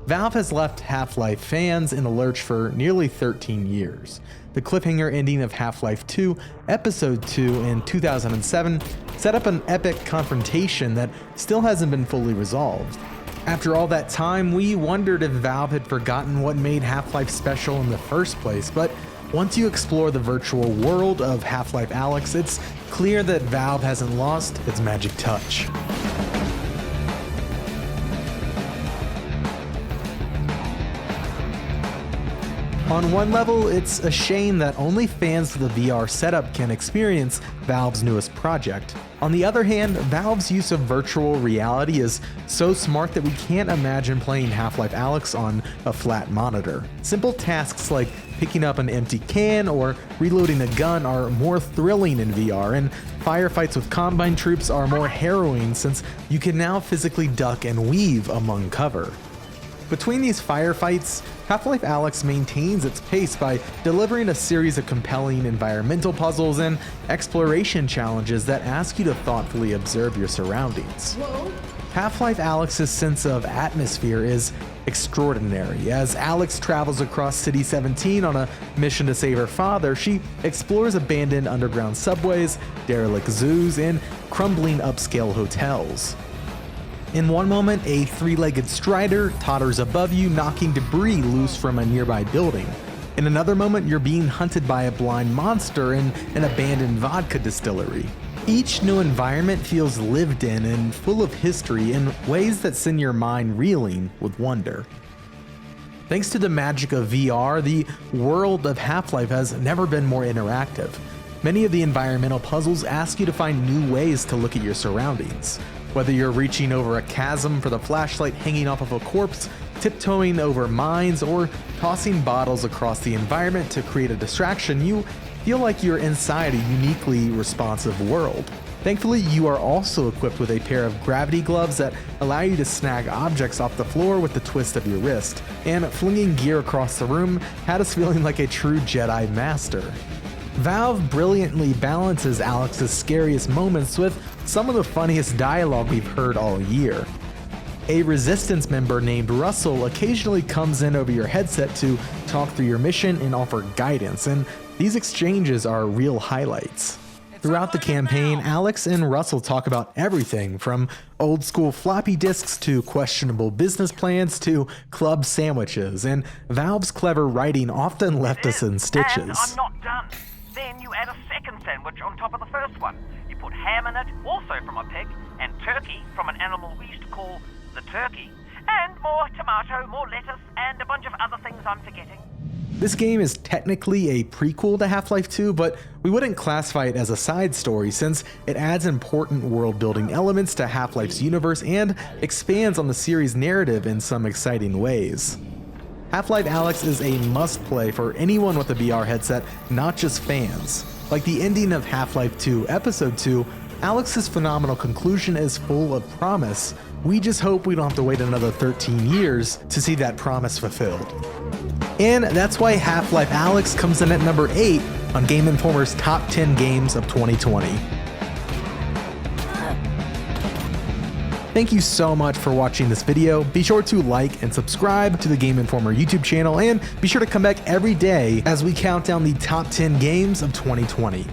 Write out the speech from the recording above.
Valve has left Half-Life fans in a lurch for nearly 13 years. The cliffhanger ending of Half-Life 2 Episode 2 in 2007 set up an epic confrontation that still hasn't been fully resolved. After all that time, we wondered if Valve had forgotten what made Half-Life special in the first place, but once you explore the virtual world of Half-Life Alyx, it's clear that Valve hasn't lost its magic touch. On one level, it's a shame that only fans with a VR setup can experience Valve's newest project. On the other hand, Valve's use of virtual reality is so smart that we can't imagine playing Half-Life Alyx on a flat monitor. Simple tasks like picking up an empty can or reloading a gun are more thrilling in VR, and firefights with Combine troops are more harrowing since you can now physically duck and weave among cover. Between these firefights, Half-Life Alyx maintains its pace by delivering a series of compelling environmental puzzles and exploration challenges that ask you to thoughtfully observe your surroundings. Half-Life Alyx's sense of atmosphere is extraordinary. As Alyx travels across City 17 on a mission to save her father, she explores abandoned underground subways, derelict zoos, and crumbling upscale hotels. In one moment, a three-legged strider totters above you, knocking debris loose from a nearby building. In another moment, you're being hunted by a blind monster in an abandoned vodka distillery. Each new environment feels lived in and full of history in ways that send your mind reeling with wonder. Thanks to the magic of VR, the world of Half-Life has never been more interactive. Many of the environmental puzzles ask you to find new ways to look at your surroundings. Whether you're reaching over a chasm for the flashlight hanging off of a corpse, tiptoeing over mines, or tossing bottles across the environment to create a distraction, you feel like you're inside a uniquely responsive world. Thankfully, you are also equipped with a pair of gravity gloves that allow you to snag objects off the floor with the twist of your wrist, and flinging gear across the room had us feeling like a true Jedi Master. Valve brilliantly balances Alyx's scariest moments with some of the funniest dialogue we've heard all year. A Resistance member named Russell occasionally comes in over your headset to talk through your mission and offer guidance, and these exchanges are real highlights. Throughout the campaign, Alyx and Russell talk about everything from old school floppy disks to questionable business plans to club sandwiches, and Valve's clever writing often left us in stitches. And I'm not done. Then you add a second sandwich on top of the first one. You put ham in it, also from a pig, and turkey from an animal we used to call the turkey, and more tomato, more lettuce, and a bunch of other things I'm forgetting. This game is technically a prequel to Half-Life 2, but we wouldn't classify it as a side story since it adds important world-building elements to Half-Life's universe and expands on the series' narrative in some exciting ways. Half-Life Alyx is a must-play for anyone with a VR headset, not just fans. Like the ending of Half-Life 2 Episode 2, Alyx's phenomenal conclusion is full of promise. We just hope we don't have to wait another 13 years to see that promise fulfilled. And that's why Half-Life Alyx comes in at number 8 on Game Informer's Top 10 Games of 2020. Thank you so much for watching this video. Be sure to like and subscribe to the Game Informer YouTube channel, and be sure to come back every day as we count down the top 10 games of 2020.